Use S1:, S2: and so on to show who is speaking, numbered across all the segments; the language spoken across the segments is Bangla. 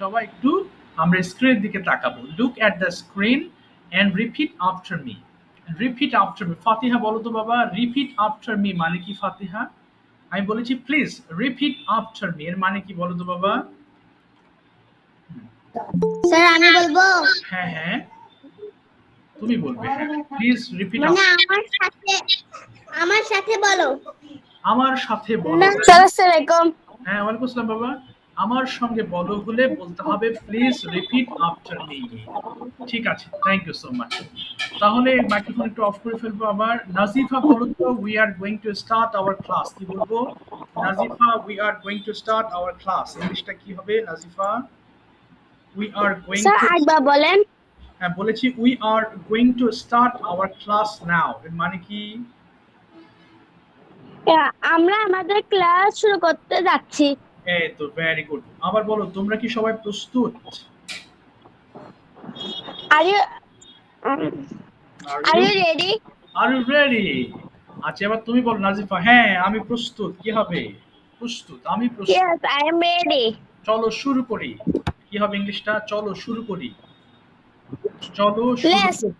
S1: সবাই একটু আমরা স্ক্রিনের দিকে তাকাবো। Look at the screen and repeat after me. Repeat after me. Fatiha বলো তো বাবা, রিপিট আফটার মি মানে কি ফাতিহা? আমি বলেছি প্লিজ রিপিট আফটার মি, এর মানে কি বলো তো বাবা?
S2: স্যার আমি বলবো।
S1: হ্যাঁ হ্যাঁ তুমি বলবে, হ্যাঁ প্লিজ রিপিট
S2: মানে আমার সাথে বলো।
S1: আমার সাথে বলো।
S2: আসসালামু আলাইকুম।
S1: হ্যাঁ ওয়ালাইকুম আসসালাম বাবা। আমার সঙ্গে বলো হলে বলতে হবে প্লিজ রিপিট আফটার মি। ঠিক আছে, থ্যাংক ইউ সো মাচ। তাহলে মাইক্রোফোন একটু অফ করে ফেলবো আবার। নাজিফা বলো তো, we are going to start our class. কি বলবো? Nazifa, we are going to start our class, ইংলিশটা কি হবে Nazifa? We are going
S2: sir
S1: to,
S2: একবার বলেন।
S1: হ্যাঁ বলেছি we are going to start our class now, এর মানে কি?
S2: আমরা আমাদের ক্লাস শুরু করতে যাচ্ছি।
S1: এই তো ভেরি গুড। আবার বলো, তোমরা কি সবাই প্রস্তুত?
S2: Are you ready?
S1: Are you ready? আচ্ছা এবার তুমি বলো নাজিফা। হ্যাঁ আমি প্রস্তুত। কি হবে? প্রস্তুত, আমি প্রস্তুত।
S2: Yes I am ready.
S1: চলো শুরু করি। কি হবে ইংলিশটা? চলো শুরু করি। চলো শুরু
S2: লেটস
S1: করি।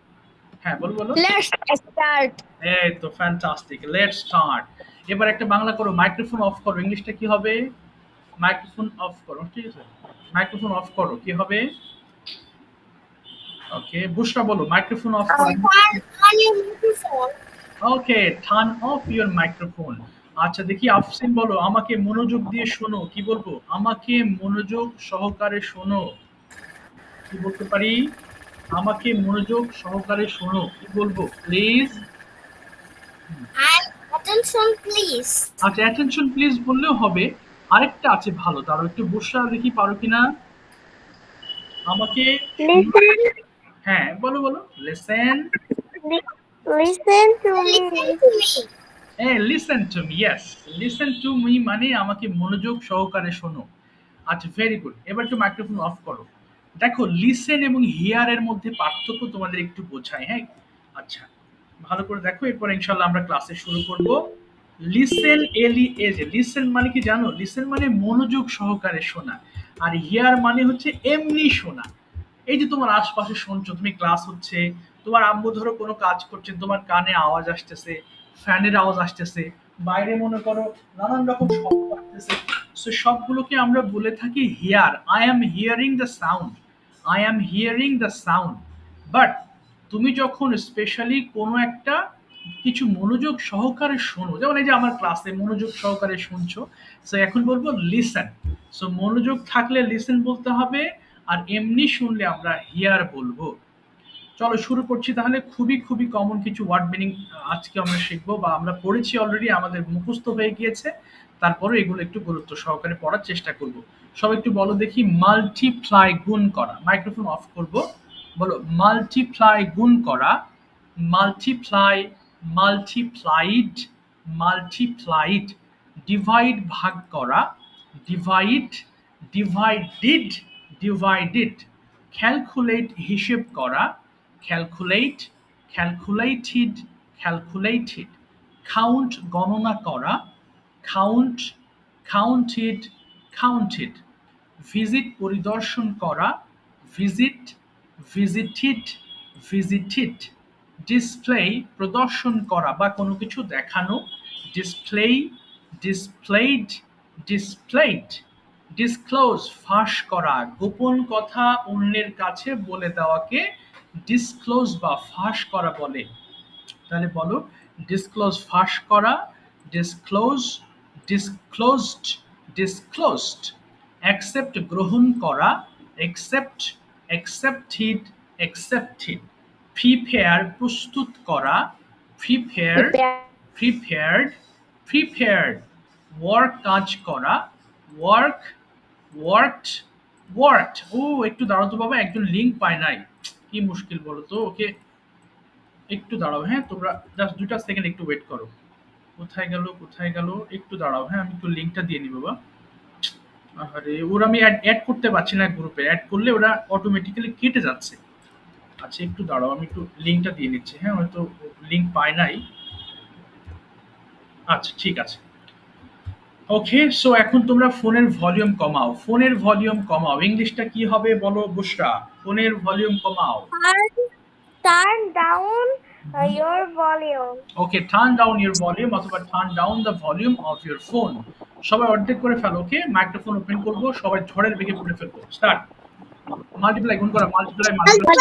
S1: হ্যাঁ বলো বলো।
S2: Let's start.
S1: এই তো ফ্যান্টাস্টিক, লেটস স্টার্ট। এবার একটা বাংলা করো, মাইক্রোফোন অফ করো। ইংলিশটা কি হবে? মাইক্রোফোন অফ করো, ঠিক আছে? মাইক্রোফোন অফ করো, কি হবে? ওকে বুশরা বলো, মাইক্রোফোন অফ করো। ওকে, টার্ন অফ ইওর মাইক্রোফোন। আচ্ছা দেখি আফসিন বলো, আমাকে মনোযোগ দিয়ে শোনো। কি বলবো? আমাকে মনোযোগ সহকারে শোনো। কি বলতে পারি? আমাকে মনোযোগ সহকারে শোনো। কি বলবো? প্লিজ।
S2: Attention please.
S1: আচ্ছা অ্যাটেনশন প্লিজ বললেও হবে। আরেকটা আছে ভালো, তারও একটু বসা দেখি পারো কিনা। আমাকে হ্যাঁ বলো বলো। লিসেন।
S2: Listen to me.
S1: হ্যাঁ listen to me, yes. Listen to me মানে আমাকে মনোযোগ সহকারে শোনো। আচ্ছা ভেরি গুড। এবার একটু মাইক্রোফোন অফ করো। দেখো লিসেন এবং হিয়ার এর মধ্যে পার্থক্য তোমাদের একটু বোঝাই, হ্যাঁ? আচ্ছা ভালো করে দেখো, এরপর ইনশাল্লাহ আমরা ক্লাসে শুরু করব। লিসেন, এলি এ যে লিসেন মানে কি জানো? লিসেন মানে মনোযোগ সহকারে শোনা। আর হিয়ার মানে হচ্ছে এমনি শোনা। এই যে তোমার আশপাশে শুনছো, তুমি ক্লাস হচ্ছে, তোমার আম্মু ধরো কোনো কাজ করছেন, তোমার কানে আওয়াজ আসতেছে, ফ্যানের আওয়াজ আসতেছে, বাইরে মনে করো নানান রকম শব্দ আসতেছে। সো সবগুলোকে আমরা বলে থাকি here. I am hearing the sound, I am hearing the sound. But তুমি যখন স্পেশালি কোনো একটা কিছু মনোযোগ সহকারে শোনো, যেমন এই যে আমার ক্লাসে মনোযোগ সহকারে শুনছো, সো এখন বলবো লিসেন। সো মনোযোগ থাকলে লিসেন বলতে হবে, আর এমনি শুনলে আমরা হিয়ার বলবো। চলো শুরু করছি তাহলে। খুবই খুবই কমন কিছু ওয়ার্ড মিনিং আজকে আমরা শিখবো, বা আমরা পড়েছি অলরেডি, আমাদের মুখস্থ হয়ে গিয়েছে। তারপরে এগুলো একটু গুরুত্ব সহকারে পড়ার চেষ্টা করব। সবাই একটু বলো দেখি, মাল্টিপ্লাই গুণ করা। মাইক্রোফোন অফ করব। বলো মাল্টিপ্লাই গুণ করা। Multiply, multiplied, multiplied. ডিভাইড ভাগ করা। Divide, divided, divided. ক্যালকুলেট হিসেব করা। Calculate, calculated, calculated. কাউন্ট গণনা করা। Count, counted, counted. ভিজিট পরিদর্শন করা। Visit, visited, visited. ডিসপ্লে প্রদর্শন করা বা কোনো কিছু দেখানো। Display, displayed, displayed. ডিসক্লোজ ফাঁস করা, গোপন কথা অন্যের কাছে বলে দেওয়াকে ডিসক্লোজ বা ফাঁস করা বলে। তাহলে বলো, ডিসক্লোজ ফাঁস করা, ডিসক্লোজ, ডিসক্লোজড, ডিসক্লোজড। অ্যাকসেপ্ট গ্রহণ করা। Accept, accepted, accepted. প্রিপেয়ার প্রস্তুত করা। Prepare, prepared, prepared. ওয়ার্ক কাজ করা। Work, worked, worked. ও একটু দাঁড়াও তো বাবা, একজন লিঙ্ক পায় নাই। কি মুশকিল বলো তো। ওকে একটু দাঁড়াও, হ্যাঁ তোমরা জাস্ট 2টা সেকেন্ড একটু ওয়েট করো। কোথায় গেল, কোথায় গেল? একটু দাঁড়াও, হ্যাঁ আমি একটু লিঙ্কটা দিয়ে নিই বাবা। আরে ওরা আমি অ্যাড করতে পারছি না গ্রুপে, অ্যাড করলে ওরা অটোমেটিক্যালি কেটে যাচ্ছে। আচ্ছা একটু দাঁড়াও, আমি একটু লিঙ্কটা দিয়ে নিচ্ছি। হ্যাঁ হয়তো লিঙ্ক পায় নাই। আচ্ছা ঠিক আছে। ওকে, সো এখন তোমরা ফোনের ভলিউম কমাও, ফোনের ভলিউম কমাও। ইংলিশটা কি হবে বলো বুশরা? ফোনের ভলিউম কমাও।
S2: Turn down your volume.
S1: Okay, turn down your volume অথবা turn down the volume of your phone. সবাই অর্ধেক করে ফেলো। ওকে, মাইক্রোফোন ওপেন করবো, সবাই ঝড়ের বেগে পড়ে ফেলবো। স্টার্ট। মাল্টিপ্লাই গুণ করা, multiply multiply.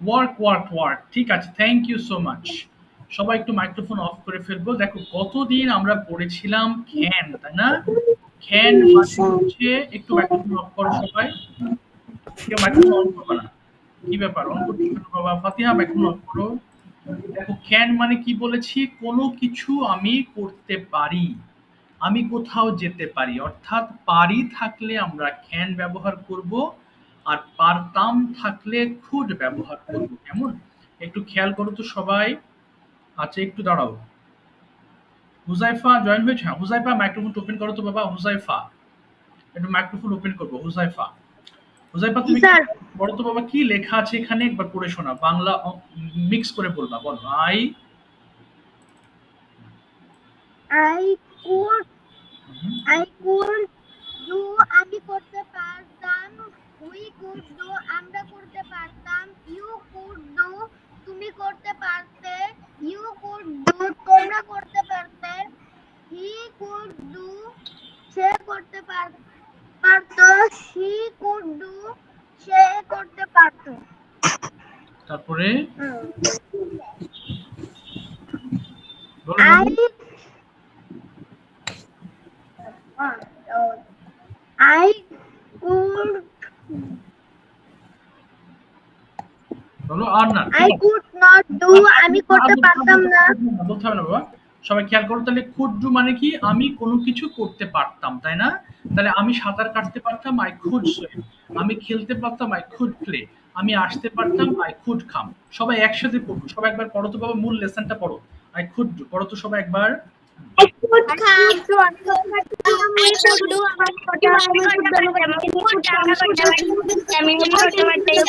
S1: Work work work, ঠিক আছে, থ্যাংক ইউ সো মাচ। সবাই একটু মাইক্রোফোন অফ করে ফেলবো। দেখো কতদিন আমরা পড়েছিলাম ক্যান, তাই না? ক্যান মানে হচ্ছে, একটু মাইক্রোফোন অফ করো সবাই। কেউ মাইক্রোফোন অন করবে না, কি ব্যাপার? অন করতে পারো বাবা। ফাতিহা মাইক্রোফোন অফ করো। দেখো ক্যান মানে কি বলেছি, কোনো কিছু আমি করতে পারি, আমি কোথাও যেতে পারি, অর্থাৎ পারি থাকলে আমরা ক্যান ব্যবহার করব, আর পারতাম থাকলে কুড ব্যবহার করব। কেমন? একটু খেয়াল করো তো সবাই। আচ্ছা একটু দাঁড়াও। হুজাইফা জয়েন হয়েছে? হ্যাঁ, হুজাইফা মাইক্রোফোন ওপেন করো তো বাবা। হুজাইফা একটু মাইক্রোফোন ওপেন করবো। হুজাইফা, হুজাইফা তুমি বলো তো বাবা, কি লেখা আছে এখানে একবার পড়ে শোনা, বাংলা মিক্স করে বলবা। বলো। I
S2: could I could do আমি করতে পারতাম, we could do আমরা করতে পারতাম, you could do তুমি করতে পারতে, you could do তোমরা করতে পারতে, he could do সে করতে পারতো, she could do সে করতে পারতো।
S1: তারপরে
S2: I could
S1: বলো। আর না,
S2: I could not do আমি করতে পারতাম না।
S1: বলতে হবে না বাবা। সবাই খেয়াল করো তাহলে, কুড ডু মানে কি, আমি কোনো কিছু করতে পারতাম, তাই না? তাহলে আমি সাঁতার কাটতে পারতাম, আই কুড সুইম। আমি খেলতে পারতাম, আই কুড প্লে। আমি আসতে পারতাম, আই কুড কাম। সবাই একসাথে পড়বো, সবাই একবার পড়ো তো বাবা, মূল লেসনটা পড়ো। আই কুড ডু, পড়ো তো সবাই একবার।
S2: I could come to I could do আমার কথা আমি করতে পারতাম আমি করতে আমরা করতে পারতাম আমি করতে পারতাম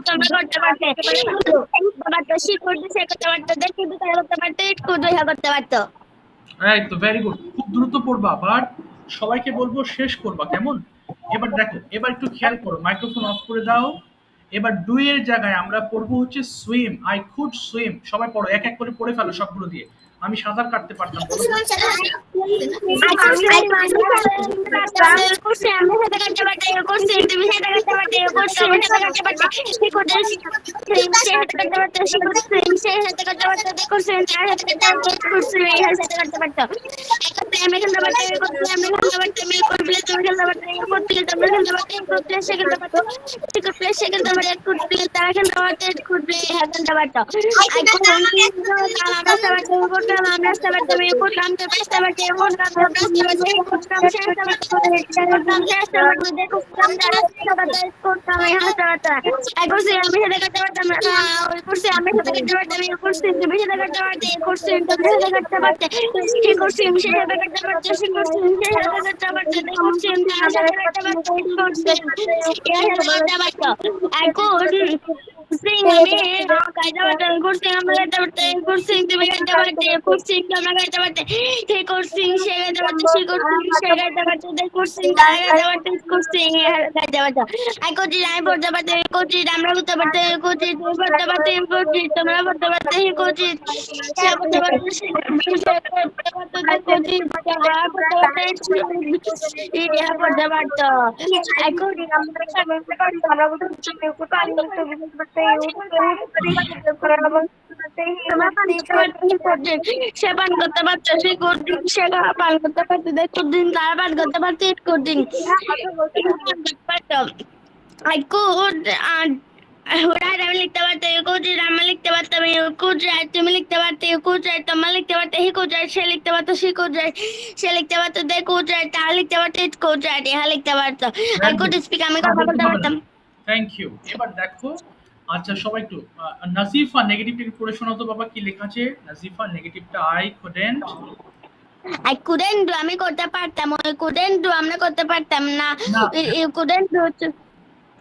S2: তোমরা করতে পারতে বাবা তো সে করতে সে করতে পারতো দেখি তো করতে পারতো একটু দেখা করতে পারতো
S1: রাইট, তো ভেরি গুড, খুব দ্রুত পড়বা, বাট সবাইকে বলবো শেষ করবা, কেমন? এবার দেখো, এবার একটু খেয়াল করো, মাইক্রোফোন অফ করে দাও। এবার ডু এর জায়গায় আমরা পড়বো হচ্ছে সুইম, আই কুড সুইম। সবাই পড়ো, এক এক করে পড়ে ফেলো সবগুলো দিয়ে। আমি সাঁতার কাটতে পারতাম, বলো তো।
S3: Sing আমি গাইতে পারতাম করছি আমরা গাইতে পারতাম করছি তুমি গাইতে পারতে করছি আমরা গাইতে পারতে হে করছি সে গাইতে পারতে সে করছি সে গাইতে পারতে দে করছি তারা গাইতে পারতে করছি গাইতে পারতাম আই করছি আমি পড়তে পারতে করছি আমরা করতে পারতে করছি তুমি পড়তে পারতে করছি তোমরা পড়তে পারতে হে করছি সে পড়তে পারতে সে পড়তে পারতে দে করছি তারা পড়তে পারতে ইয়া পড়তে পারতো আই করছি
S2: আমরা বলতে পারি
S3: সে পান করতে পারতো সে করদিন সে পান করতে পারতো দেখুন দিন তারা পান করতে পারতো ইট করদিন I could আমি লিখতে পারতাম ইউ কুড আমরা লিখতে পারতাম ইউ কুড রাইট তুমি লিখতে পারতে ইউ কুড রাইট তোমরা লিখতে পারতে হি কুড রাইট সে লিখতে পারতো সি কুড রাইট সে লিখতে পারতো দে কুড রাইট তারা লিখতে পারতো ইট কুড রাইট ইহা লিখতে পারতো আই কুড স্পিক আমি কথা বলতে পারতাম
S1: থ্যাংক ইউ। এবার দেখো, আচ্ছা সবাই একটু নাজিফা নেগেটিভটা একটু পড়ে শোনাও তো বাবা, কি লেখা আছে নাজিফা নেগেটিভটা। I couldn't
S3: I couldn't do আমি করতে পারতাম ওই couldn't do আমরা করতে পারতাম না you couldn't do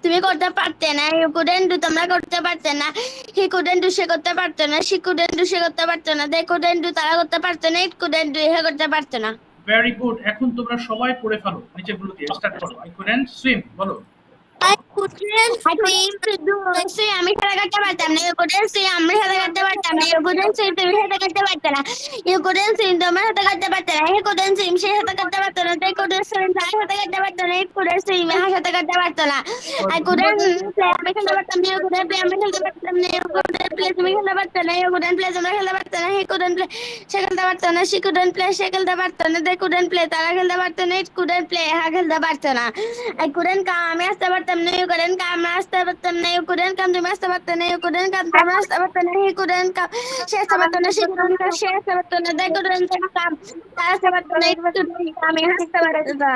S3: তুমি করতে পারতে না you couldn't do তোমরা করতে পারতে না he couldn't do সে করতে পারতো না she couldn't do সে করতে পারতো না they couldn't do তারা করতে পারতো না it couldn't do এ করতে পারতো না।
S1: ভেরি গুড, এখন তোমরা সবাই পড়ে ফেলো, নিচেগুলো দিয়ে স্টার্ট করো। আই কুডেন্ট সুইম, বলো।
S2: I couldn't swim to do
S3: সে আমি সাঁতার কাটতে পারতাম না you couldn't swim আমি সাঁতার কাটতে পারতাম না you couldn't swim তুমি সাঁতার কাটতে পারতে না you couldn't swim তোমরা সাঁতার কাটতে পারতে না he couldn't swim সে সাঁতার কাটতে পারতো না they couldn't swim তারা সাঁতার কাটতে পারতো না it couldn't swim এরা সাঁতার কাটতে পারতো না I couldn't play আমি খেলতে পারতাম না you couldn't play আমি খেলতে পারতাম না you couldn't play তুমি খেলতে পারতো না you couldn't play তোমরা খেলতে পারতো না he couldn't play সে খেলতে পারতো না she couldn't play সে খেলতে পারতো না they couldn't play তারা খেলতে পারতো না it couldn't play এরা খেলতে পারতো না I couldn't come আমি আসতে পারতাম না you couldn't come আমরা আসতে পারতাম না you couldn't come তুমি আসতে পারতে না you couldn't come তোমরা আসতে পারতো না he couldn't come সে আসতে পারতো না she couldn't come সে আসতে পারতো না they couldn't come তারা আসতে পারতো না it couldn't come আমি আসতে পারতাম না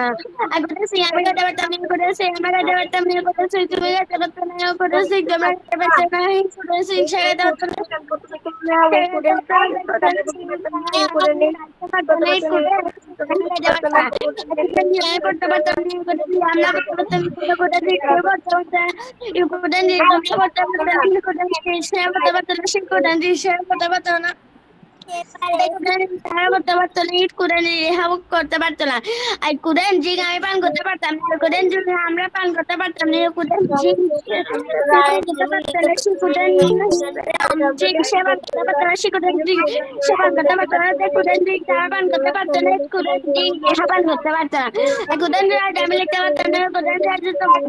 S3: I couldn't see আমি গাইতে পারতাম না you couldn't see আমরা গাইতে পারতাম না you couldn't see তুমি গাইতে পারতো না you couldn't see তোমরা গাইতে পারতো না he couldn't see সে গাইতে পারতো না করতে পারতো না I couldn't drink আমি পান করতে পারতাম না you couldn't drink আমরা পান করতে পারতাম না you couldn't drink she couldn't drink সে পান করতে পারতো না she couldn't drink সে পান করতে পারতো না they couldn't drink তারা পান করতে পারতো না it couldn't drink এরা পান করতে পারতো না I couldn't write আমি লিখতে পারতাম না you couldn't write তোমরা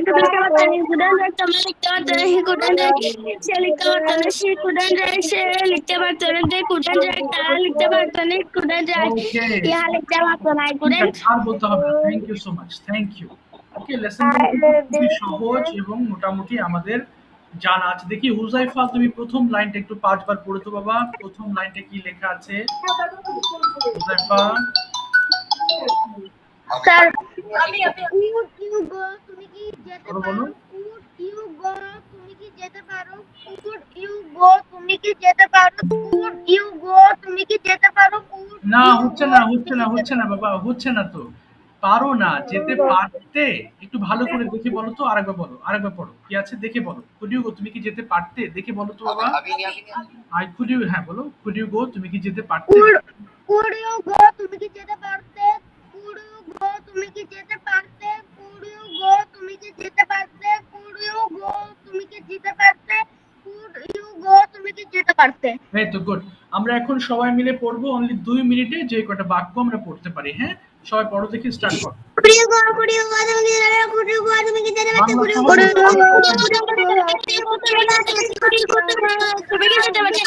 S3: লিখতে পারতো না you couldn't write তোমরা লিখতে পারতো না he couldn't write সে লিখতে পারতো না she couldn't write সে লিখতে পারতো না they couldn't write তারা লিখতে পারতো না it couldn't write ইহা লিখতে পারতো না I couldn't
S1: আর বলতে হবে না। Thank you so much, thank you. Okay, লেসনটা খুবই সহজ এবং মোটামুটি আমাদের জানা আছে। দেখি হুজাইফা, তুমি প্রথম লাইনটা একটু 5 বার পড়ে তো বাবা, প্রথম লাইনটা কি লেখা আছে Huzaifa?
S2: Sir would you go তুমি কি যেতে
S1: বলো,
S2: পারো?
S1: বলো।
S2: উড ইউ গো তুমি কি যেতে পারো? উড ইউ গো তুমি কি যেতে পারো? উড ইউ গো তুমি কি যেতে পারো? উড
S1: না,
S2: ইউ
S1: হচ্ছে
S2: গো
S1: না,
S2: তুমি
S1: হচ্ছে
S2: কি
S1: না,
S2: যেতে
S1: হচ্ছে না বাবা, হচ্ছে না তো। পারো না, যেতে পারতে। একটু ভালো করে দেখে বলো তো, আরেকবার বলো, আরেকবার পড়ো। কি আছে দেখে বলো। কুড ইউ গো তুমি কি যেতে পারতে? দেখে বলো তো বাবা। আই কুড ইউ, হ্যাঁ বলো। কুড ইউ গো তুমি কি যেতে পারতে?
S2: উড কুড ইউ গো তুমি কি যেতে পারতে? কুড ইউ গো তুমি কি যেতে পারতে? কুড ইউ গো তুমি কি যেতে পারতে? কুড ইউ গো তুমি কি যেতে পারতে? কুড ইউ গো তুমি কি যেতে পারতে?
S1: এই তো গুড। আমরা এখন সবাই মিলে পড়বো অনলি 2 মিনিটে, যে কটা বাক্য আমরা পড়তে পারি। হ্যাঁ, সবাই পড়ো দেখি, স্টার্ট করো।
S3: কুড়িও গো তুমি কি জানো? কুড়িও গো তুমি কি যেতে পারতে?
S1: বাংলা
S3: কুড়িও
S1: সহজ
S3: গো
S1: বলতে
S3: তুমি
S1: হবে।
S3: কি যেতে পারতে?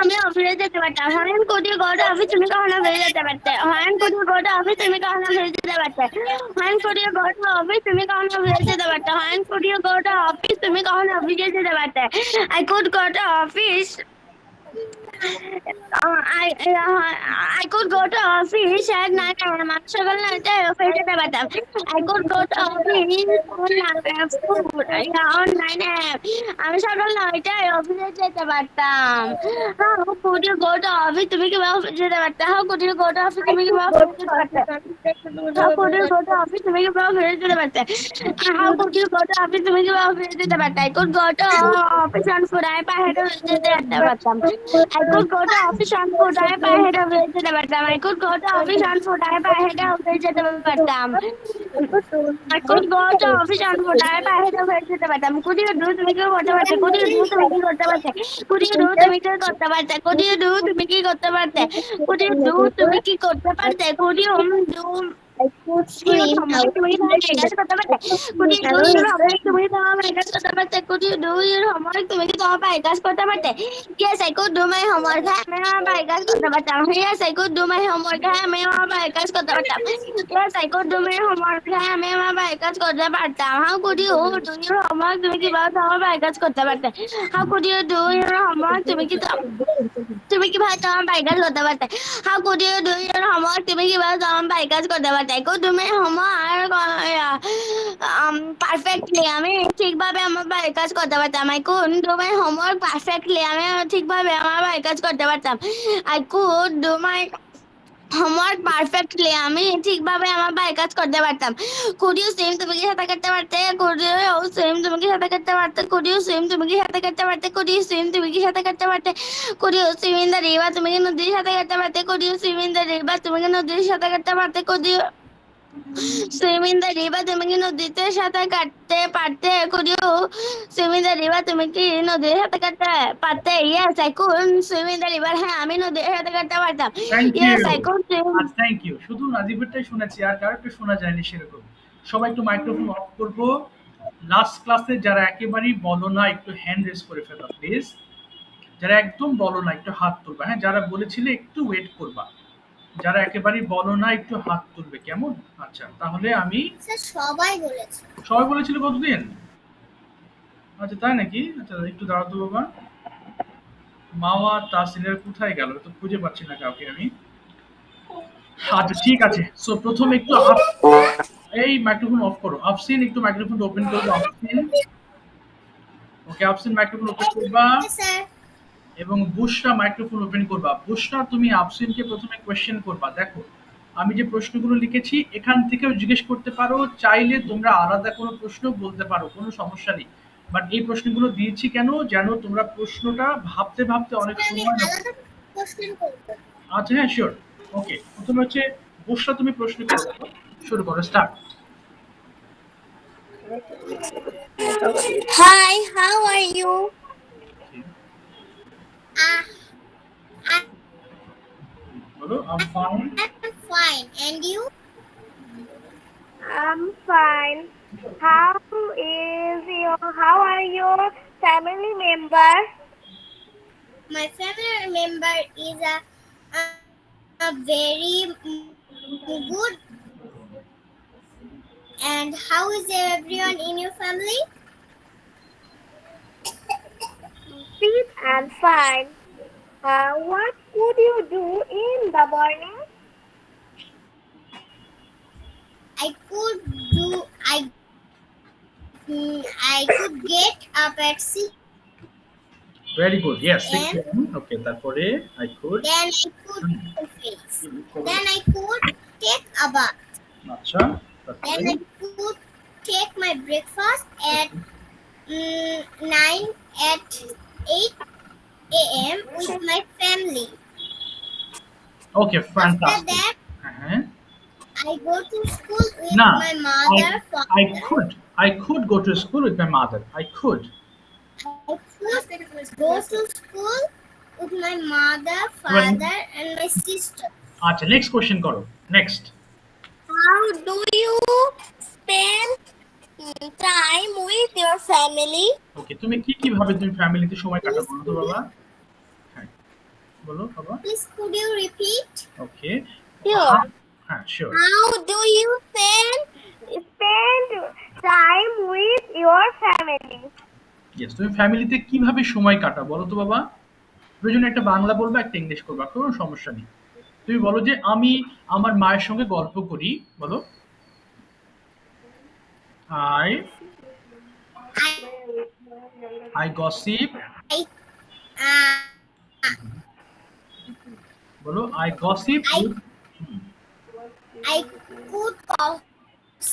S3: আমি অফিসে যেতে পারতাম। হরেন কোটি গড় অফিস তুমি কখনো ফিরে যেতে পারতে। হরেন কোটি গড় অফিস তুমি কখনো ফিরে যেতে পারতে। হরেন কোটি গড় অফিস তুমি কখনো ফিরে যেতে পারতে। হরেন কোটি গড় অফিস তুমি কখনো অফিসে যেতে পারতে। I could go to office. I could go to office at 9 a.m. আমি সকাল 9টায় অফিসে যেতে পারতাম। I could go to office on 9 a.m. আমি সকাল 9টায় অফিসে যেতে পারতাম। How could you go to office? তুমি কিভাবে অফিসে যেতে পারতে? How could you go to office? তুমি কিভাবে অফিসে যেতে পারতে? How could you go to office? তুমি কিভাবে অফিসে যেতে পারতে? How could you go to office? তুমি কিভাবে অফিসে যেতে পারতে? I could go to office on foot. আমি পায়ে হেঁটে অফিসে যেতে পারতাম। I could go to office on foot. আমি পায়ে হেঁটে অফিসে যেতে পারতাম। I could go to office on foot. আমি পায়ে হেঁটে অফিসে যেতে পারতাম। I could go to office on foot. আমি পায়ে হেঁটে অফিসে যেতে পারতাম। Could you do? তুমি কি করতে পারতে? Could you do? তুমি কি করতে পারতে? Could you do? তুমি কি করতে পারতে? Could you do? তুমি কি করতে পারতে? Could you do? তুমি কি করতে পারতে? Could you do? তুমি কি কাজ করতে পারতে? Could you do your homework? তুমি কি তোমার কাজ করতে পারতে? Could you do your homework? তুমি কি তোমার কাজ করতে পারতে? Yes, I could do my homework. হ্যাঁ, আমি আমার কাজ করতে পারতাম। Yes, I could do my homework. হ্যাঁ, আমি আমার কাজ করতে পারতাম। Yes, I could do my homework. হ্যাঁ, আমি আমার কাজ করতে পারতাম। How could you do your homework? তুমি কিভাবে তোমার কাজ করতে পারতে? How could you do your homework? তুমি কিভাবে তোমার কাজ করতে পারতে? How could you do your homework? তুমি কিভাবে তোমার কাজ করতে পারতে? I could do my homework perfectly. আমি ঠিকভাবে আমার বাড়ির কাজ করতে পারতাম। I could do my homework perfectly. আমি ঠিকভাবে আমার বাড়ির কাজ করতে পারতাম। I could do my homework perfectly. আমি ঠিকভাবে আমার বাড়ির কাজ করতে পারতাম। Could you swim? তুমি কি সাঁতার কাটতে পারতে? Could you swim? তুমি কি সাঁতার কাটতে পারতে? Could you swim? তুমি কি সাঁতার কাটতে পারতে? Could you swim? তুমি কি সাঁতার কাটতে পারতে? Could you swim in the river? তুমি কি নদীর সাঁতার কাটতে পারতে? Could you swim in the river? তুমি কি নদীর সাঁতার কাটতে পারতে? Could you swim in the river? তুমি কি নদীতে সাঁতার কাটতে পারতে? Could you swim in the river? তুমি কি নদীর সাঁতার কাটতে পারতে? Yes, I could swim in the river. হ্যাঁ, আমি নদীর সাঁতার কাটতে পারতাম।
S1: Thank
S3: Yes,
S1: you.
S3: I could swim.
S1: আচ্ছা, থ্যাংক ইউ। শুধু নাজিবেরটাই শুনেছি, আর কারোরটা শোনা যায়নি সেরকম। সবাই একটু মাইক্রোফোন অফ করবো। লাস্ট ক্লাসে যারা একেবারেই বলো না, একটু হ্যান্ড রেজ করে ফেলো প্লিজ। যারা একদম বলো না, একটু হাত তুলবা। হ্যাঁ, যারা বলেছিলে একটু ওয়েট করবা। যারা একেবারেই বলো না, একটু হাত তুলবে, কেমন? আচ্ছা, তাহলে আমি
S2: স্যার সবাই বলেছে।
S1: সবাই বলেছিল কতদিন? আচ্ছা, তাই নাকি? আচ্ছা, একটু দাঁড়াতো বাবা। মাওয়া তাসিনের কোথায় গেল? তো খুঁজে পাচ্ছি না কাউকে আমি। আচ্ছা, ঠিক আছে। সো প্রথমে একটু এই মাইক্রোফোন অফ করো। আফসিন, একটু মাইক্রোফোন ওপেন করবো। আফসিন, ওকে, আফসিন মাইক্রোফোন ওপেন করবা।
S2: স্যার
S1: এবং বুশরা মাইক্রোফোন ওপেন করবা। বুশরা, তুমি আফসিনকে প্রথমে কোয়েশ্চেন করবা। দেখো, আমি যে প্রশ্নগুলো লিখেছি এখান থেকেও জিজ্ঞেস করতে পারো, চাইলে তোমরা আলাদা কোনো প্রশ্ন বলতে পারো, কোনো সমস্যা নেই। বাট এই প্রশ্নগুলো দিয়েছি কেন, যেন তোমরা প্রশ্নটা ভাবতে ভাবতে অনেক সময়
S2: কোশ্চেন করব।
S1: আচ্ছা, হ্যাঁ, শিওর। ওকে, প্রথমে হচ্ছে বুশরা, তুমি প্রশ্ন করো, শুরু করো, start.
S2: Hi, how are you?
S1: বলো, I am fine.
S2: I'm fine. And you?
S3: I'm fine. How are your family member?
S2: My family member is a very good And how is everyone in your family?
S3: Fit and fine. What could you do in the morning?
S2: I could do I could get up at 6
S1: Very good. Yes, 6
S2: a.m.
S1: a.m. Okay, তারপরে I could.
S2: Then I could face. Then I could take a bath.
S1: আচ্ছা,
S2: Then
S1: তারপরে
S2: I could take my breakfast at 9 at 8 a.m. with my family.
S1: Okay,
S2: After
S1: fantastic.
S2: that,
S1: হ্যাঁ,
S2: I go to school with
S1: না,
S2: my mother,
S1: I
S2: father.
S1: I could go to school with my mother. I could.
S2: I could go to school with my mother, father, and my sister.
S1: আচ্ছা, next question করো. Next.
S3: How do you spend time with your family?
S1: Okay, তুমি কিভাবে তুমি ফ্যামিলিতে সময় কাটাও বলো তো বাবা? হ্যাঁ, বলো বাবা.
S2: Please, could you repeat?
S1: Okay.
S3: Sure.
S1: হ্যাঁ, sure.
S3: How do you spend time with your family?
S1: Yes, তুমি ফ্যামিলিতে কিভাবে সময় কাটাও বলো তো বাবা? প্রয়োজনে একটা বাংলা বলবা, একটা ইংলিশ করবা, কোনো সমস্যা নেই। তুমি বলো যে আমি আমার মায়ের সঙ্গে গল্প করি, বলো। I gossip. বলো I gossip with.
S2: I could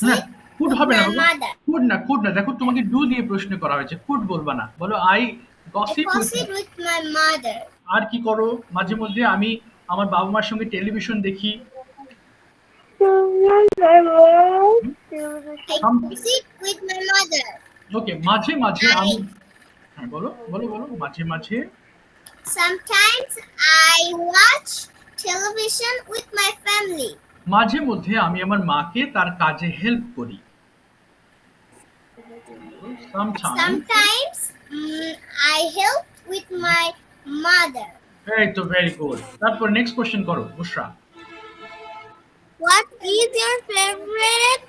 S1: না,
S2: gossip
S1: কুড
S2: with
S1: হবে না
S2: my
S1: বাবা।
S2: mother.
S1: কুড না, দেখো তোমাকে ডু দিয়ে প্রশ্ন করা হয়েছে, কুড বলবা না, বলো I
S2: I
S1: gossip
S2: gossip with my mother.
S1: আর কি করো? মাঝে মধ্যে আমি আমার বাবা মার সঙ্গে টেলিভিশন দেখি।
S2: I gossip with my mother.
S1: ওকে, মাঝে মাঝে আমি, হ্যাঁ বলো মাঝে মাঝে।
S2: Sometimes I watch television with my family.
S1: মাঝে মধ্যে আমি আমার মাকে তার কাজে হেল্প করি।
S2: Sometimes I help with my mother.
S1: এই তো ভেরি গুড। তারপর নেক্সট কোশ্চেন করো বুশরা।
S3: What is your favorite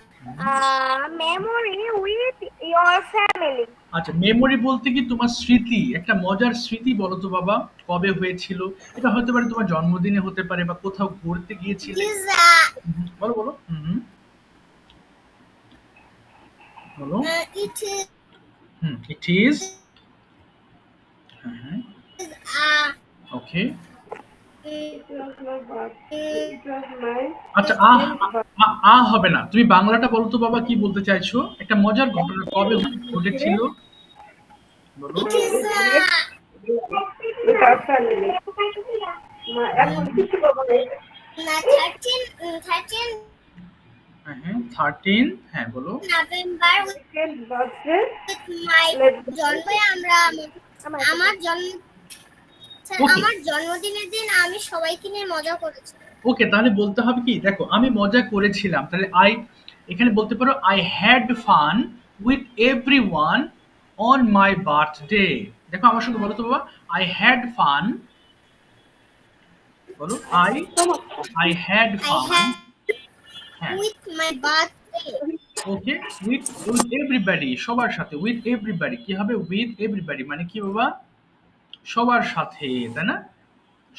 S3: memory with your family?
S1: আচ্ছা, মেমোরি বলতে কি তোমার স্মৃতি, একটা মজার স্মৃতি বলো তো বাবা, কবে হয়েছিল? এটা হতে পারে তোমার জন্মদিনে, হতে পারে বা কোথাও ঘুরতে গিয়েছিলে। বলো বলো। বলো। It is. ওকে। আচ্ছা, হবে না, তুমি বাংলাটা বলো তো বাবা, কি বলতে চাইছো? একটা মজার ঘটনা কবে ঘটেছিল বলো। হ্যাঁ 13, হ্যাঁ বলো।
S2: November with my আমার জন্মদিনের দিন আমি সবাইকে নিয়ে মজা করেছি।
S1: ওকে, তাহলে বলতে হবে কি, দেখো আমি মজা করেছিলাম, তাহলে এখানে বলতে পারো I had fun with everyone on my birthday. দেখো আমার সঙ্গে বলো তো বাবা, I had fun, বলো I had fun
S2: with my birthday.
S1: Okay, with everybody, সবার সাথে, with everybody কি হবে? with everybody মানে কি বাবা? সবার সাথে, তাই না?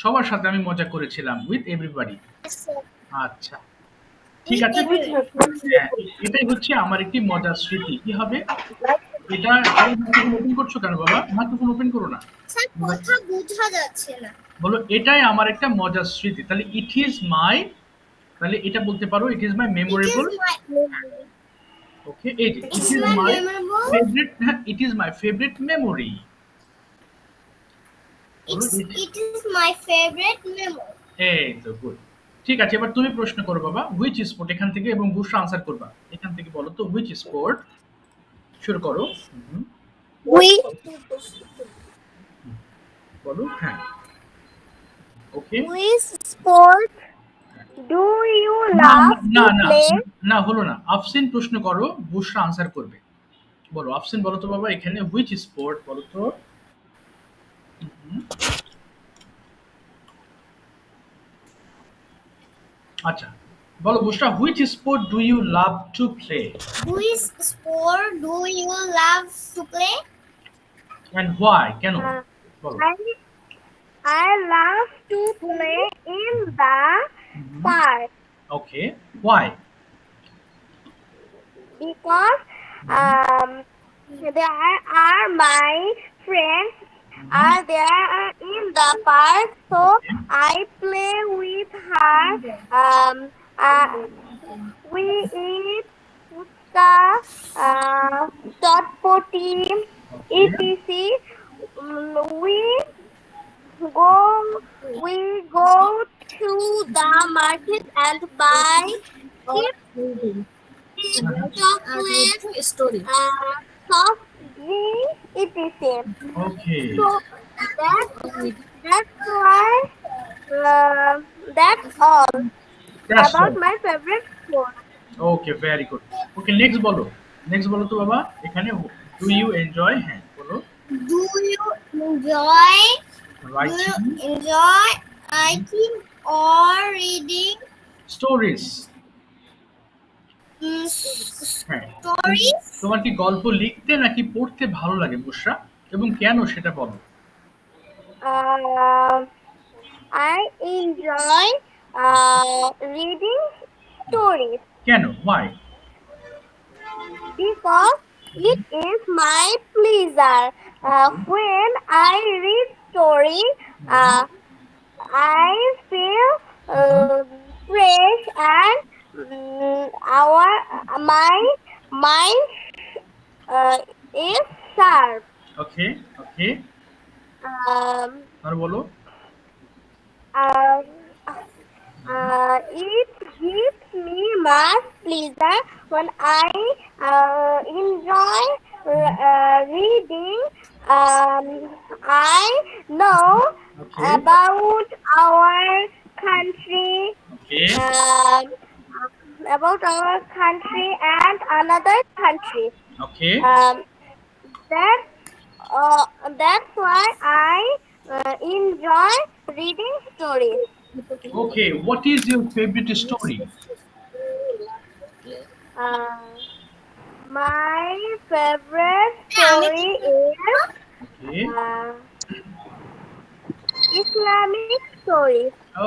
S1: সবার সাথে আমি মজা করেছিলাম, with everybody. আচ্ছা, ঠিক আছে। এটাই হচ্ছে আমার একটি মজার স্মৃতি। কি হবে এটা? ওপেন করছো কেন বাবা? মাইক্রোফোন ওপেন করো না,
S2: কথা বোঝা যাচ্ছে না।
S1: বলো এটাই আমার একটা মজার স্মৃতি। তাহলে ইট ইজ মাই, তাহলে এটা বলতে পারো it is my memorable. Okay, it is my favourite, it is my favourite memory.
S2: It is my favorite memory.
S1: এই তো গুড। ঠিক আছে, এবার তুমি প্রশ্ন করো বাবা, হুইচ স্পোর্ট এখান থেকে, এবং বুশরা আনসার করবা এখান থেকে। বলো তো হুইচ স্পোর্ট, শুরু করো। বলো। হ্যাঁ ওকে।
S3: Which sport do you love to play?
S1: না হলো না, আফসিন প্রশ্ন করো, বুশরা আনসার করবে। বলো আফসিন, বলো তো বাবা এখানে হুইচ স্পোর্ট বলো তো। আচ্ছা, বলো বুশরা, which sport do you love to play
S2: Which sport do you love to play?
S1: and why? কেন? বলো।
S3: I love to play in the park
S1: Okay, why?
S3: because there are my friends are there in the park, so I play with her. We eat puchka, chotpoti, etc. Go we go to the market and buy chocolate, soft drink, etc.
S1: Okay,
S3: So that's why that's all
S1: that's
S3: about
S1: all.
S3: my favorite sport.
S1: Okay, very good. Okay, next বলো, next বলো তো বাবা, এখানে do you enjoy, হ্যাঁ বলো,
S2: Do you enjoy
S1: writing
S2: writing or reading
S1: stories? হ্যাঁ,
S2: stories?
S1: তোমার কি গল্প লিখতে নাকি পড়তে ভালো লাগে বুশরা, এবং কেন সেটা বলো।
S3: I enjoy reading stories
S1: কেন? Why?
S3: because it is my pleasure. When I read story, I feel fresh and our my mind is sharp.
S1: Okay, okay,
S3: Um,
S1: আর বলো।
S3: uh, it gives me much pleasure when I enjoy reading. I know
S1: Okay,
S3: about our country,
S1: okay,
S3: about our country and another country.
S1: okay,
S3: That that's why I enjoy reading stories.
S1: okay. What is your favorite story?
S3: My favorite story is
S1: Okay,
S3: Islamic story.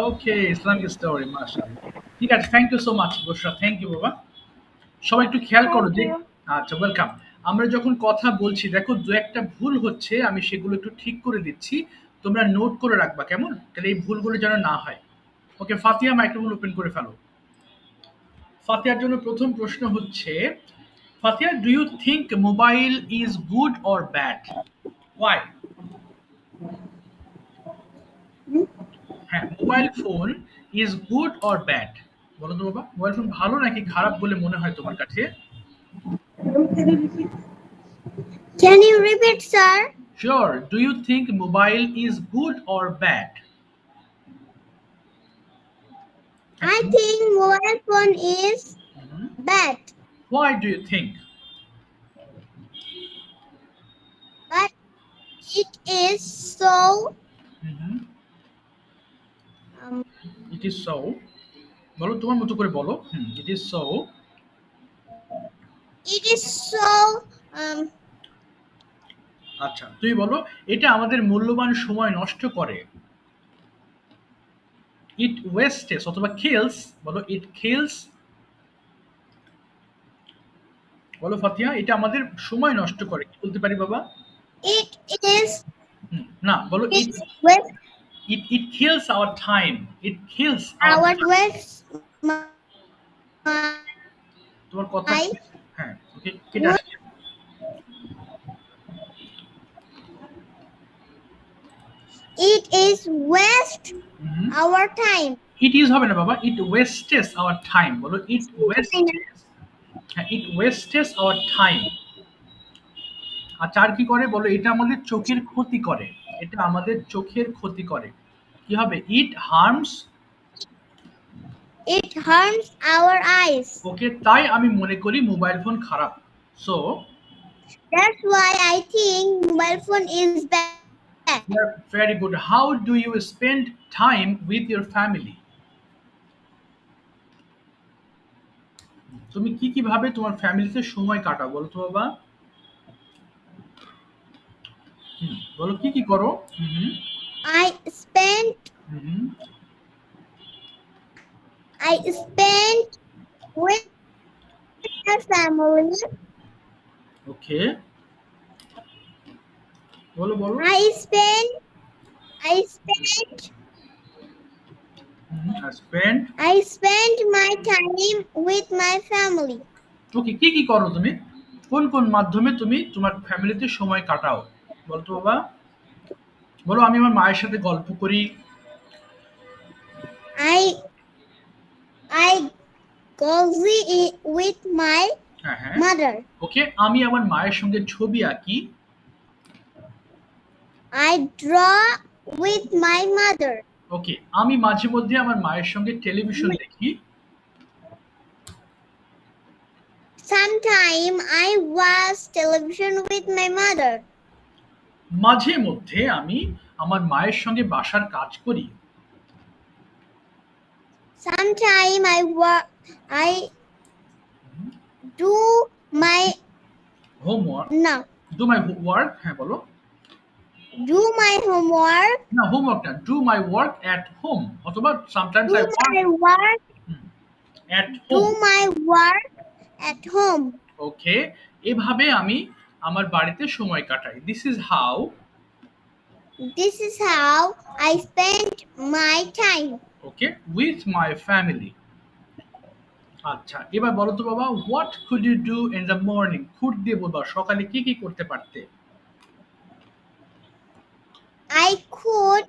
S1: okay, Islamic story, মাশাআল্লাহ। ঠিক আছে, thank you so much Bushra, thank you বাবা। সবাই একটু খেয়াল করো
S3: Thank
S1: যে,
S3: you.
S1: আচ্ছা ওয়েলকাম। আমরা যখন কথা বলছি দেখো দু একটা ভুল হচ্ছে, আমি সেগুলো একটু ঠিক করে দিচ্ছি, তোমরা নোট করে রাখবা কেমন, তাহলে এই ভুলগুলো যেন না হয়। ওকে, ফাতিয়া মাইক্রোফোন ওপেন করে ফেলো। ফাতিয়ার জন্য প্রথম প্রশ্ন হচ্ছে, Fatiya, do you think mobile is good or bad? Why? হ্যাঁ, mobile phone is good or bad, বলো তো বাবা, মোবাইল ফোন ভালো নাকি খারাপ বলে মনে হয় তোমার কাছে?
S2: Can you repeat, sir?
S1: Sure. Do you think mobile is good or bad?
S2: I think mobile phone is
S1: Mhm.
S2: bad,
S1: Why do you think?
S2: but it is so
S1: Mhm.
S2: um,
S1: It is so. বলো তোমার মতো করে বলো। It is so.
S2: it is so
S1: আচ্ছা, তুমি বলো, এটা আমাদের মূল্যবান সময় নষ্ট করে। It wastes অথবা kills, বলো it kills। বলো ফাতিয়া, এটা আমাদের সময় নষ্ট করে, কি বলতে পারি বাবা?
S2: it is
S1: না, বলো it
S2: it's with
S1: it kills our time. It kills
S2: our waste
S1: তোমার কথা,
S2: my
S1: হ্যাঁ, ওকে, কেটে আসছে।
S2: it is waste our time.
S1: It is হবে না বাবা, it wastes our time, বলো it wastes, হ্যাঁ, it wastes our time। আচ্ছা, আর কি করে বলো, এটা আমাদের চোখের ক্ষতি করে, এটা আমাদের চোখের ক্ষতি করে, কি হবে? It harms,
S2: It harms our eyes.
S1: ওকে, তাই আমি মনে করি মোবাইল ফোন খারাপ। So
S2: That's why I think mobile phone is bad.
S1: yeah, very good. How do you spend time with your family? তুমি কি ভাবে তোমার ফ্যামিলিতে সময় কাটাও বলো তো বাবা? বলো কি করো? হুম,
S2: I spent
S1: hmm,
S2: I spent with my family.
S1: ওকে, বলো।
S2: I spent
S1: I spend.
S2: I spent my time with my family.
S1: ওকে, কি করো তুমি? কোন মাধ্যমে তুমি তোমার ফ্যামিলিতে সময় কাটাও? বলো তো বাবা। বলো আমি আমার মায়ের সাথে গল্প করি।
S2: I I with my
S1: হ্যাঁ।
S2: mother.
S1: ওকে, আমি আমার মায়ের সঙ্গে ছবি আঁকি।
S2: I draw with my mother.
S1: ওকে, আমি মাঝে মধ্যে আমার মায়ের সঙ্গে টেলিভিশন দেখি।
S2: Sometime I watch television with my mother.
S1: মাঝে মধ্যে আমি আমার মায়ের সঙ্গে বাসার কাজ করি।
S2: Sometime I do my
S1: homework.
S2: no
S1: do my work, হ্যাঁ বলো।
S2: do my homework.
S1: না, হোমওয়ার্ক না, do my work at home, অথবা sometimes
S2: Do
S1: I work
S2: my work.
S1: At
S2: Do
S1: home.
S2: my work at home.
S1: Okay, এভাবে আমি আমার বাড়িতে সময় কাটাই।
S2: This is how I spend my time.
S1: Okay, with my family. আচ্ছা, এবার বলো তো বাবা, what could you do in the morning? Could দিয়ে বলবা সকালে কি করতে পারতে?
S2: I could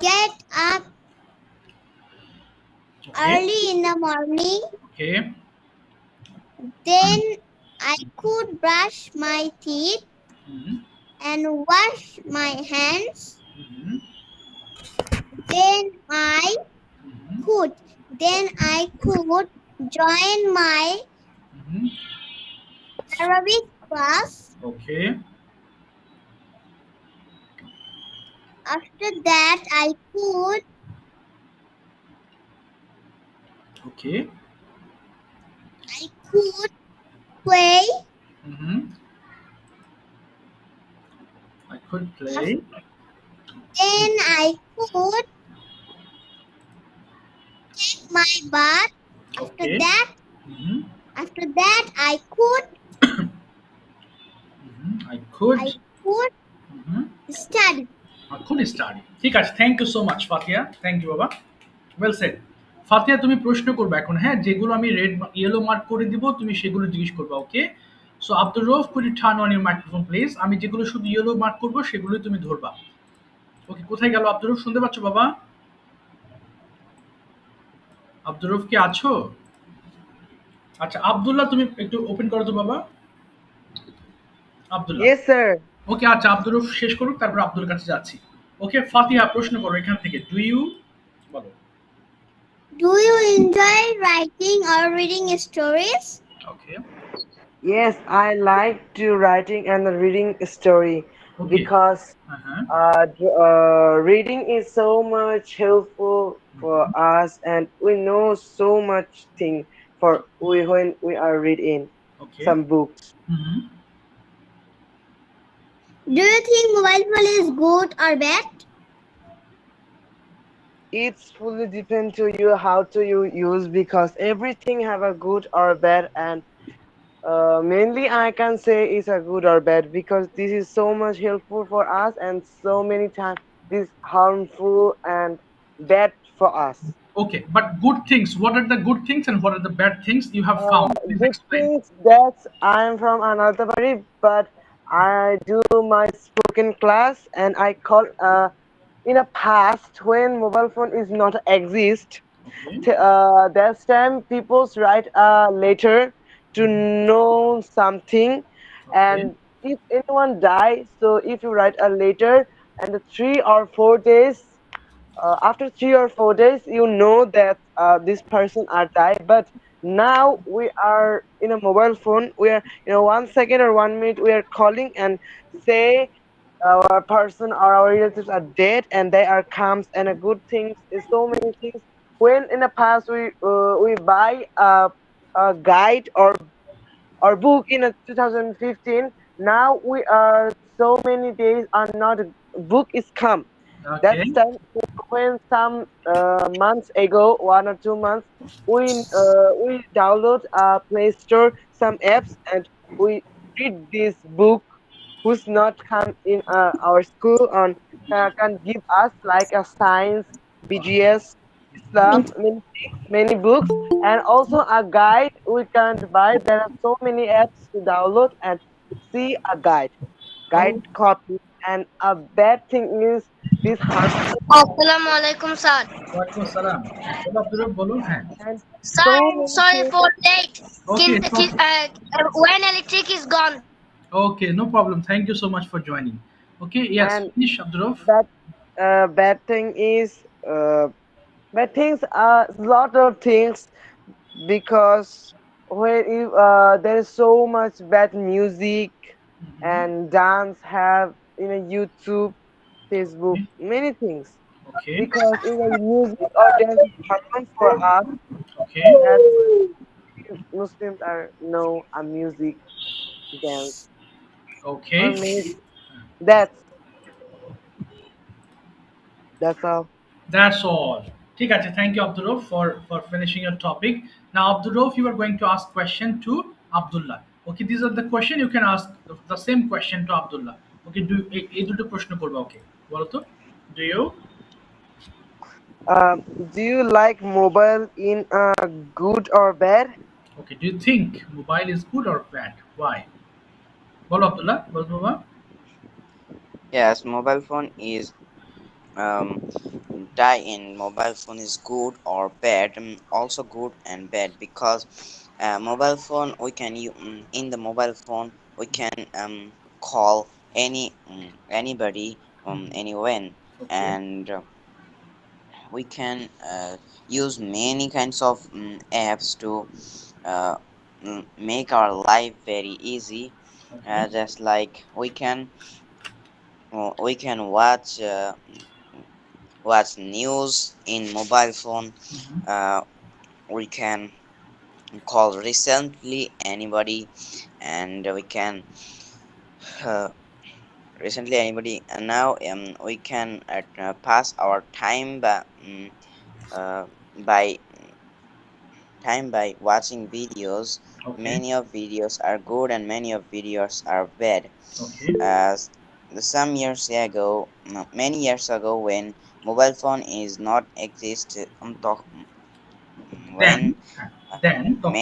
S2: get up early in the morning.
S1: Okay,
S2: Then I could brush my teeth and wash my hands. Then I could join my Arabic class.
S1: Okay,
S2: After that, I could
S1: okay,
S2: play.
S1: I could play.
S2: Then I could take my bath. After
S1: Okay.
S2: that,
S1: Mhm.
S2: I could
S1: I could.
S2: study.
S1: I could study. ঠিক আছে, thank you so much Fatiya, thank you বাবা, ওয়েল সেড। ফাতিয়া তুমি প্রশ্ন করবে এখন, হ্যাঁ, যেগুলো আমি রেড ইয়েলো মার্ক করে দিব তুমি সেগুলো জিজ্ঞেস করবা। Okay, so Abdur Rauf, could you turn on your microphone please? আমি যেগুলো শুধু ইয়েলো মার্ক করবো সেগুলোই তুমি ধরবা। ওকে, কোথায় গেল আব্দুর রউফ? শুনতে পাচ্ছ বাবা? আব্দুর রউফ কি আছো? আচ্ছা, আব্দুল্লাহ তুমি একটু ওপেন করো তো বাবা। আব্দুল্লাহ।
S4: Yes, sir.
S1: ওকে, আচ্ছা, আব্দুর রউফ শেষ করুক, তারপর আব্দুল কাছে যাচ্ছি। ওকে, ফাতিহা প্রশ্ন করো এখান থেকে। বলো।
S2: Do you enjoy writing or reading stories?
S1: Okay,
S4: Yes, I like to writing and reading a story
S1: Okay.
S4: because reading is so much helpful for us, and we know so much thing when we are reading
S1: okay.
S4: some books.
S2: Do you think mobile phone is good or bad?
S4: It's fully depend to you how to you use, because everything have a good or bad, and mainly I can say it's a good or bad because this is so much helpful for us, and so many times this harmful and bad for us.
S1: Okay, but good things. What are the good things and what are the bad things you have found? Please
S4: Good
S1: explain.
S4: things that I am from another body, but I do my spoken class, and I call in a past when mobile phone is not exist.
S1: Okay.
S4: That time people write a letter to know something, and if anyone dies, so if you write a letter and 3 or 4 days, after 3 or 4 days you know that this person are died. But now we are in a mobile phone, we are 1 second or 1 minute we are calling and say our person or our relatives are dead and they are comes, and a good things is so many things when in the past we buy a guide or book in a 2015, now we are so many days are not book is come.
S1: Okay.
S4: That's time when some months ago, 1 or 2 months, we download Play Store some apps and we read this book who's not come in our school and can give us like a science, BGS, Islam, many books, and also a guide we can buy. There are so many apps to download and see a guide
S1: Oh,
S4: copy. And a bad thing is this harmful
S2: আসসালামু আলাইকুম স্যার
S1: ওয়ালাইকুম আসসালাম। বলো আব্দুর রব, বলুন। হ্যাঁ।
S4: and
S2: sir
S4: so
S2: I am
S4: many
S2: sorry
S4: things.
S2: For late
S1: Okay, so
S2: when electric is gone.
S1: okay, no problem. Thank you so much for joining. Okay, yes,
S4: And
S1: finish Abdurraf.
S4: bad thing is bad things are lot of things because when you, there is so much bad music
S1: Mhm.
S4: and dance have in a YouTube, Facebook,
S1: Okay,
S4: many things
S1: okay,
S4: because in a music or dance is harmful for us.
S1: okay,
S4: That's why Muslims are no a music dance or
S1: okay.
S4: maybe that's that's all.
S1: That's all. ঠিক আছে, thank you Abdurraf for finishing your topic. Now Abdurraf, you are going to ask question to Abdullah. Okay, these are the question you can ask the same question to Abdullah. Okay, এই দুটো প্রশ্ন করবে। ওকে, বলো তো, do you
S4: Do you like mobile in good or bad?
S1: okay, do you think mobile is good or bad? Why? বলো আব্দুল্লাহ, বলো বাবা।
S5: Yes, mobile phone is um die in mobile phone is good or bad. Also good and bad because mobile phone we can in the mobile phone we can call anybody anyone,
S1: Okay,
S5: and we can use many kinds of apps to make our life very easy.
S1: okay,
S5: Just like we can watch news in mobile phone.
S1: mhm,
S5: Uh, we can call recently anybody, and we can uh, recently anybody. And now we can pass our uh, by by watching videos.
S1: okay,
S5: Many of videos are good and many of videos are bad.
S1: okay.
S5: As some years ago, no, many years ago, when mobile phone is not exist, when
S1: Then, then তখন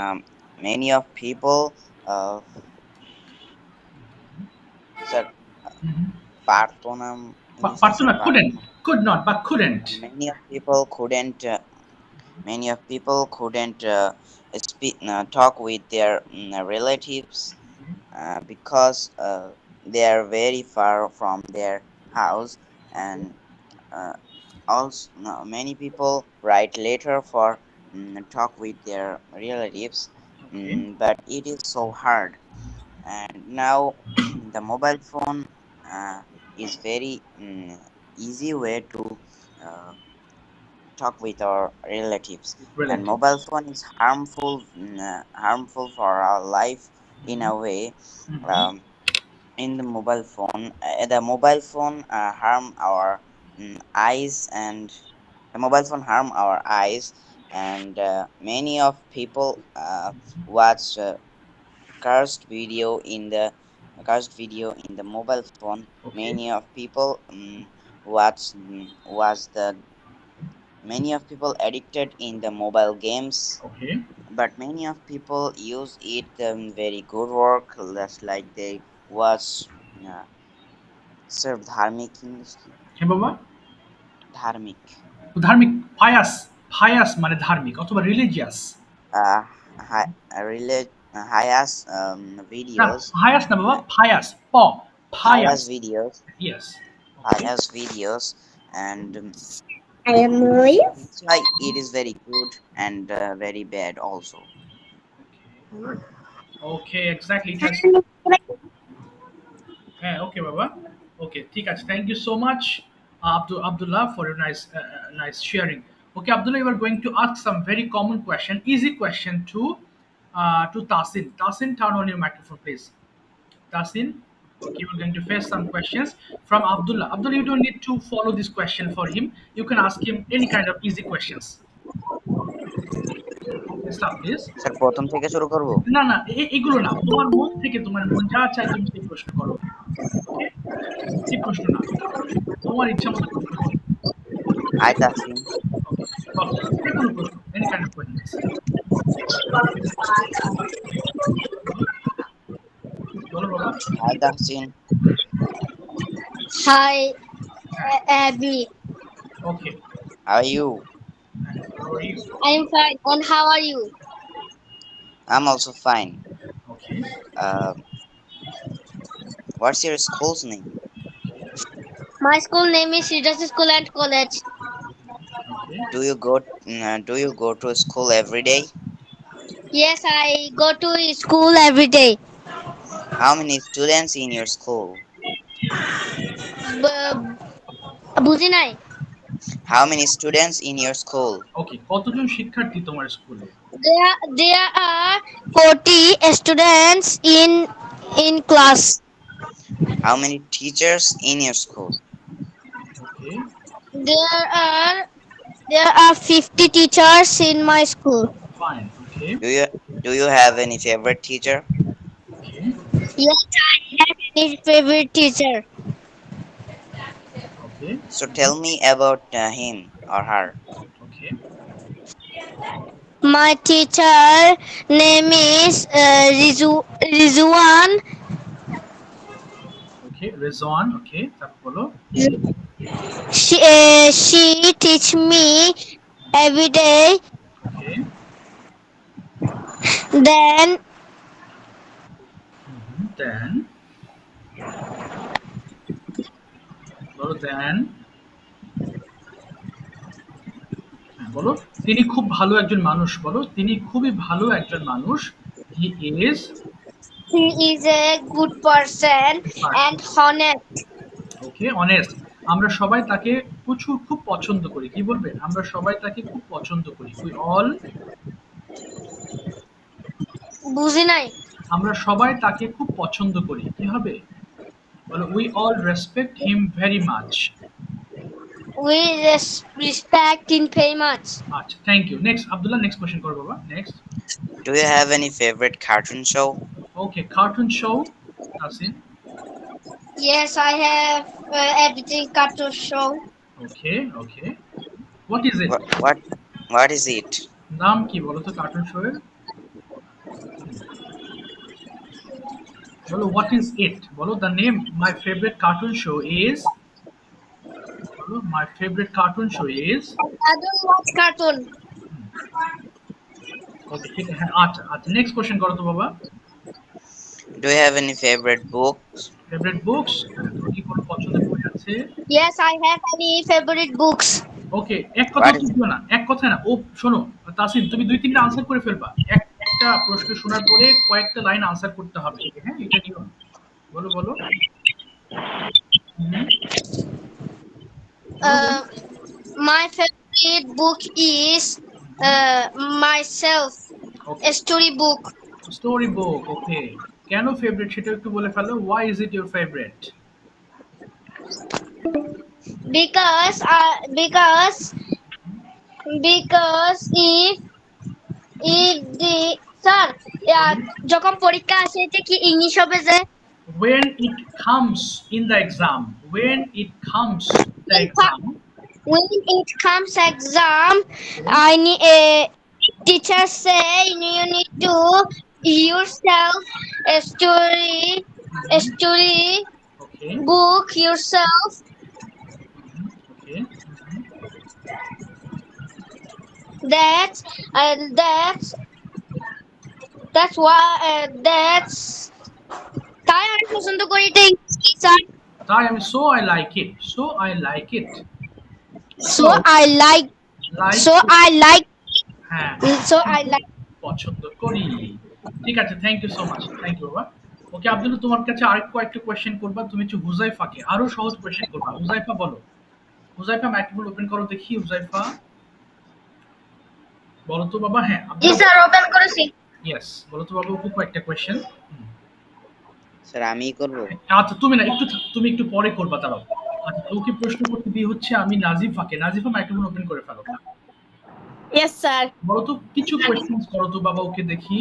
S5: um, many of people sir
S1: mhm,
S5: পারতো না English
S1: পারতো
S5: আছে
S1: না,
S5: পারতো
S1: couldn't,
S5: না
S1: could not but couldn't.
S5: many of people couldn't talk with their relatives because they are very far from their house, and uh, also many people write letter for talk with their relatives,
S1: Okay,
S5: but it is so hard. And now the mobile phone is very easy way to uh, talk with our relatives. And
S1: relative.
S5: mobile phone is harmful for our life in a way.
S1: Mhm.
S5: um, in the mobile phone harm our eyes, and the mobile phone harm our eyes, and many of people watch cursed video in the mobile phone.
S1: Okay,
S5: Many of people was the many of people addicted in the mobile games,
S1: okay.
S5: but many of people use it very good work, less like they watch uh, sir dharmic English কি?
S1: হ্যাঁ বাবা,
S5: Dharmic
S1: ধার্মিক, ফায়াস, ফায়াস মানে ধার্মিক অথবা রিলিজিয়াস।
S5: uh, highas
S1: না,
S5: videos,
S1: হায়াস না বাবা,
S5: uh,
S1: ফায়াস, ফায়াস।
S5: highas videos,
S1: yes. Okay,
S5: and
S3: I am Roy.
S5: that's why it is very good and very bad also.
S1: Okay, exactly it has. হ্যাঁ, ওকে বাবা। ওকে, ঠিক আছে। Thank you so much Abdullah for your nice sharing. Okay, Abdullah, you are going to ask some very common question, easy question to Tasin. Tasin, turn on your microphone, please. Tasin, okay, we're going to face some questions from Abdullah. Abdullah, you don't need to follow this question for him. You can ask him any kind of easy questions. Stop, please.
S5: Sir প্রথম থেকে শুরু করব
S1: না না এগুলো না, তোমার মুখ থেকে তোমার মন যা চায় তুমি সেই প্রশ্ন করো। ওকে, এই প্রশ্ন না, তোমার ইচ্ছা মতো প্রশ্ন করো।
S5: হাই তাসিন
S1: ওকে, ওকে, যে কোনো প্রশ্ন, এনি কাইন্ড অফ কোয়েশ্চেন্স। বলো বাবা।
S5: Hi Tasin
S3: Hi, Abby.
S1: Okay,
S5: how are you
S1: how are you?
S3: I'm fine. And how are you?
S5: I am also fine
S1: Okay,
S5: what's your school's name
S3: My school name is Cedars School and College.
S1: okay,
S5: do you go to school every day
S3: Yes, I go to school every day.
S5: how many students in your school
S3: বুঝি নাই।
S5: how many students in your school
S1: okay, কতজন শিক্ষার্থী তোমার স্কুলে?
S3: There are 40 students in class.
S5: how many teachers in your school
S1: Okay,
S3: There are 50 teachers in my school.
S1: fine. Okay,
S5: do you have any favorite teacher
S1: okay,
S3: Yes, I have a favorite teacher.
S1: okay,
S5: so tell me about him or her
S1: okay,
S3: My teacher name is Rizwan.
S1: okay, Rizwan. Okay, তারপর বলো।
S3: She teach me every day.
S1: Okay,
S3: Then
S1: then বলো then বলো তিনি খুব ভালো একজন মানুষ, বলো তিনি খুবই ভালো একজন মানুষ। He is
S3: he is a good person and honest.
S1: okay, honest. আমরা সবাই তাকে খুব পছন্দ করি। কি বলবে? আমরা সবাই তাকে খুব পছন্দ করি। We all
S3: বুঝি নাই।
S1: আমরা সবাই তাকে খুব পছন্দ করি। কি হবে? বলো we all respect him very much.
S3: We respect him very much.
S1: আচ্ছা, thank you. Next Abdullah, next question করো বাবা। Next.
S5: do you have any favorite cartoon show
S1: okay, cartoon show. Tasin.
S3: Yes, I have everything cartoon show.
S1: Okay, okay. What is it?
S5: what is it
S1: নাম কি বলো তো কার্টুন শো এর? বলো হোয়াট ইজ ইট? বলো the name my favourite cartoon show is, বলো my favourite cartoon show is.
S3: I don't watch cartoon.
S1: Okay, ঠিক আছে। আচ্ছা আচ্ছা, নেক্সট কোশ্চেন করো তো বাবা।
S5: do you have any favorite books
S1: favourite books, কি কোনো পছন্দের বই আছে?
S3: Yes, I have any favorite books.
S1: ওকে, এক কথা
S5: What is-
S1: বুঝলো না, এক কথা না। ও শোনো তাসিন, তুমি 2-3টা আনসার করে ফেলবা। একটা প্রশ্ন শোনার পরে কয়েকটা লাইন আনসার করতে হবে। হ্যাঁ, এটা নিও। বলো বলো। Hmm,
S3: My favorite book is myself,
S1: okay,
S3: a story book.
S1: Story book. Okay, কেন ফেভারিট সেটা একটু বলে ফেলো। Why is it your favourite?
S3: Because if the sir, যখন পরীক্ষা আসে এটা কি ইংলিশ হবে যে
S1: when it comes in the exam, when it comes the exam,
S3: when it comes exam, I need a teacher say you need to yourself a story
S1: okay,
S3: book yourself.
S1: okay,
S3: That's why that's তাই আমি পছন্দ করি এটা ইংলিশ স্যার।
S1: তাই আমি I like it,
S3: So I like
S1: হ্যাঁ, পছন্দ করি। ঠিক আছে, thank you so much, thank you বাবা। ওকে আব্দুল্লাহ, তোমার কাছে আরেক কয়েকটা কোয়েশ্চেন করবা। তুমি একটু হুজাইফাকে আরো সহজ কোয়েশ্চেন করবা। হুজাইফা বলো। হুজাইফা, মাইক্রোফোন ওপেন করো দেখি। হুজাইফা, বলো তো বাবা। হ্যাঁ,
S2: জি স্যার, ওপেন করেছি।
S1: ইয়েস, বলো তো বাবা অপু কয়েকটা কোয়েশ্চেন।
S5: স্যার আমি করব।
S1: আচ্ছা তুমি না, তুমি একটু পরে করবা, দাঁড়াও। আচ্ছা, ওকে প্রশ্ন করতে দিয়ে হচ্ছে আমি নাজিফাকে। নাজিফা, মাইক্রোফোন ওপেন করে ফেলো।
S3: Yes sir.
S1: বলো তো কিছু কোয়েশ্চেন করো তো বাবা, ওকে দেখি।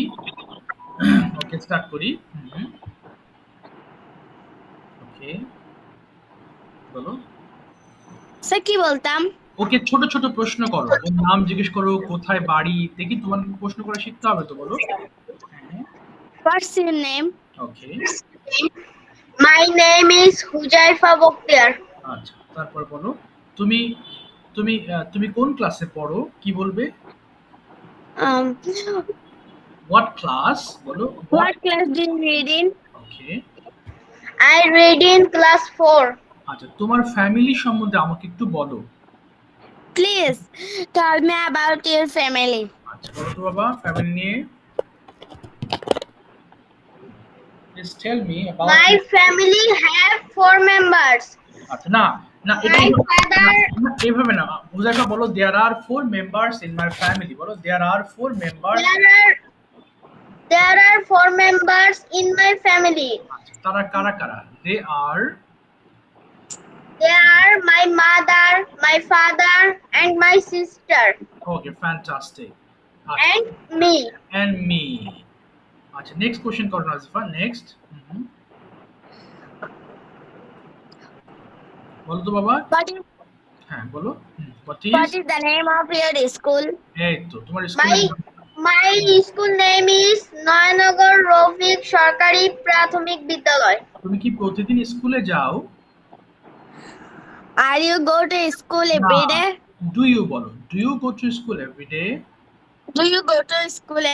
S1: ওকে, স্টার্ট করি। ওকে, বলো।
S3: স্যার কি বলতাম?
S1: ওকে ছোট ছোট প্রশ্ন করো, ওর নাম জিজ্ঞেস করো, কোথায় বাড়ি, দেখি তোমার প্রশ্ন করে শিখতে হবে তো, বলো।
S3: What's your name?
S1: Okay,
S2: my name is Huzaifa Bakhtiyar.
S1: আচ্ছা, তারপর বলো তুমি তুমি তুমি কোন ক্লাসে পড়ো, কি বলবে?
S3: Um,
S1: হোয়াট ক্লাস, বলো what.
S3: what class do you read in?
S1: Okay,
S2: I read in class 4।
S1: আচ্ছা, তোমার ফ্যামিলি সম্বন্ধে আমাকে একটু বলো।
S3: Please tell me about your family.
S1: আচ্ছা, বলো তো বাবা ফ্যামিলি নিয়ে। Please tell me about.
S2: My family have 4 members.
S1: আচ্ছা, না না, এটা
S2: My father.
S1: না, এইভাবে না। হুজাইফা বলো, দেয়ার আর 4 মেম্বার্স ইন মাই ফ্যামিলি। বলো, দেয়ার আর 4 members.
S2: There are 4 members in my family.
S1: আচ্ছা, তারা কারা কারা? They are.
S2: They are my mother, my father, and my sister,
S1: okay, fantastic.
S2: and me.
S1: And me. আচ্ছা, নেক্সট কোশ্চেন করো নাজিফা, নেক্সট। বলো তো বাবা। হ্যাঁ, বলো।
S3: What is the name of your school?
S1: এই তো তোমার school.
S2: My school name is Nayannagar Rafiq সরকারি প্রাথমিক বিদ্যালয়।
S1: তুমি কি প্রতিদিন স্কুলে যাও?
S3: Are you go to school every day?
S1: Do you বলো, do you go to school every day?
S3: Do you go to school?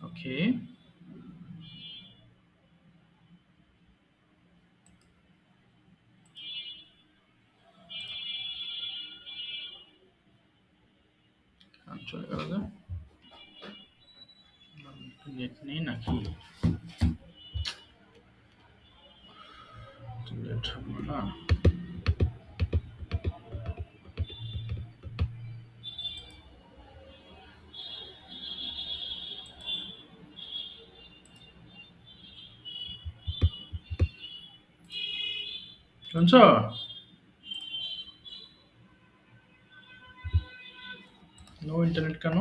S1: Okay, চলে গেল যে। একটু নেট নেই নাকি? লেট হবে না। শুনছো? নো ইন্টারনেট কেন?